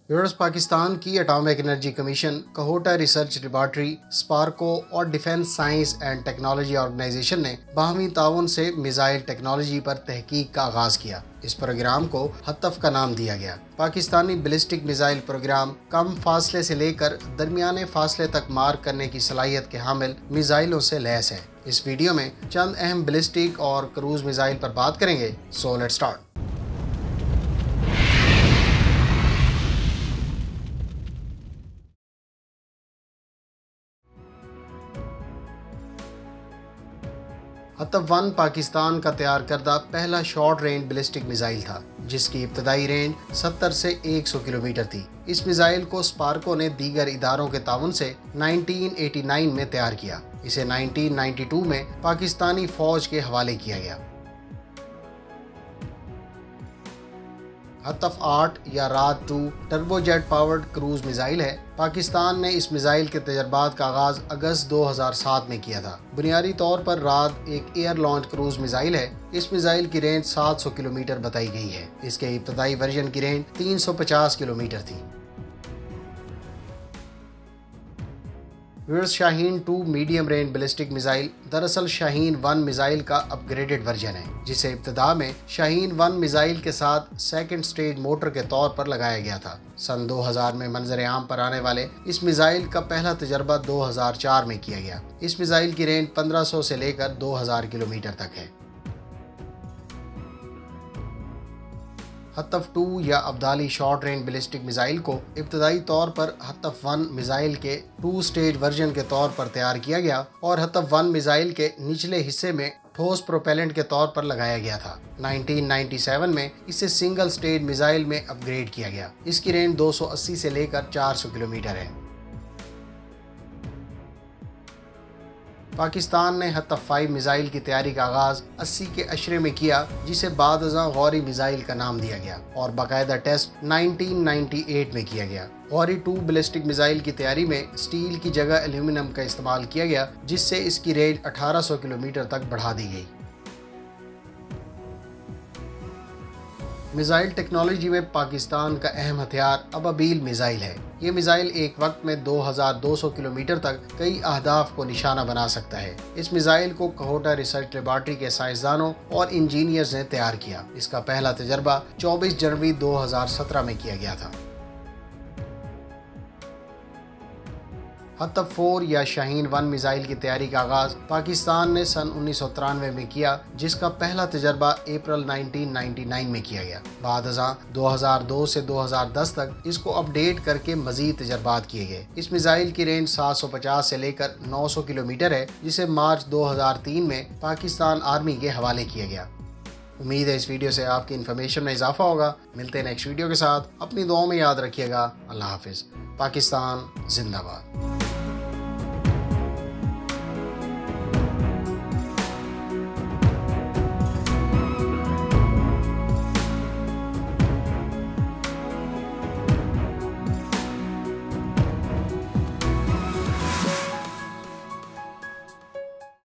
Viewers, Pakistan की atomic energy commission, Kahuta research laboratory, SUPARCO और defence science and technology organisation ने बाहमी ताउन से मिसाइल टेक्नोलॉजी पर तहकीक का आगाज किया। इस प्रोग्राम को हतफ का नाम दिया गया। पाकिस्तानी बैलिस्टिक मिसाइल प्रोग्राम कम फासले से लेकर दरमियाने फासले तक मार करने की सलाहियत के हामिल मिसाइलों से लैस है। इस वीडियो में चंद अहम बैलिस्टिक और क्रूज मिसाइल पर बात करेंगे। So let's start. Hatf Pakistan का तैयार करदा पहला शॉर्ट रेंज बैलिस्टिक मिसाइल था, जिसकी इब्तदाई रेंज 70 से 100 किलोमीटर थी। इस मिसाइल को स्पार्को ने दीगर इदारों के ताउन से 1989 में तैयार किया। इसे 1992 में पाकिस्तानी फौज के हवाले किया गया। हतफ-8 या राद 2 टर्बोजेट पावर्ड क्रूज मिसाइल है। पाकिस्तान ने इस मिसाइल के तजर्बात का आगाज अगस्त 2007 में किया था। बुनियादी तौर पर राद एक एयर लॉन्च क्रूज मिसाइल है। इस मिसाइल की रेंज 700 किलोमीटर बताई गई है। इसके इब्तदाई वर्जन की रेंज 350 किलोमीटर थी। Shaheen 2 medium range ballistic missile दरअसल शाहीन 1 मिसाइल का अपग्रेडेड वर्जन है, जिसे इब्तदा में शाहीन 1 मिसाइल के साथ सेकंड स्टेज मोटर के तौर पर लगाया गया था। सन 2000 में मंजर आम पर आने वाले इस मिसाइल का पहला तजर्बा 2004 में किया गया। इस मिसाइल की रेंज 1500 से लेकर 2000 किलोमीटर तक है। हतफ-2 या Abdali short range ballistic missile को इब्तदाई तौर पर हतफ-1 मिसाइल के 2 स्टेज वर्जन के तौर पर तैयार किया गया और हतफ-1 मिसाइल के निचले हिस्से में ठोस प्रोपेलेंट के तौर पर लगाया गया था। 1997 में इसे सिंगल स्टेज मिसाइल में अपग्रेड किया गया। इसकी रेंज 280 से लेकर 400 किलोमीटर है। पाकिस्तान ने हतफ-5 मिसाइल की तैयारी का आगाज 80 के अशरे में किया, जिसे बाद-अज़ां गौरी मिसाइल का नाम दिया गया और बाकायदा टेस्ट 1998 में किया गया। गौरी 2 बैलिस्टिक मिसाइल की तैयारी में स्टील की जगह एल्यूमिनियम का इस्तेमाल किया गया, जिससे इसकी रेंज 1800 किलोमीटर तक बढ़ा दी गई। मिसाइल टेक्नोलॉजी में पाकिस्तान का अहम हथियार अबाबील मिसाइल है। ये मिसाइल एक वक्त में 2200 किलोमीटर तक कई अहदाफ को निशाना बना सकता है। इस मिसाइल को कहोटा रिसर्च लेबॉर्ट्री के साइंसदानों और इंजीनियर्स ने तैयार किया। इसका पहला तजर्बा 24 जनवरी 2017 में किया गया था। हतफ-4 या शाहीन 1 मिसाइल की तैयारी का आगाज पाकिस्तान ने सन 1993 में किया, जिसका पहला तजर्बा अप्रैल 1999 में किया गया। बाद-अज़ां 2002 से 2010 तक इसको अपडेट करके मजीद तजर्बात किए गए। इस मिसाइल की रेंज 750 से लेकर 900 किलोमीटर है, जिसे मार्च 2003 में पाकिस्तान आर्मी के हवाले किया गया। उम्मीद है इस वीडियो से आपकी इन्फॉर्मेशन में इजाफा होगा। मिलते हैं नेक्स्ट वीडियो के साथ। अपनी दुआओं में याद रखिएगा। अल्लाह हाफिज। पाकिस्तान जिंदाबाद।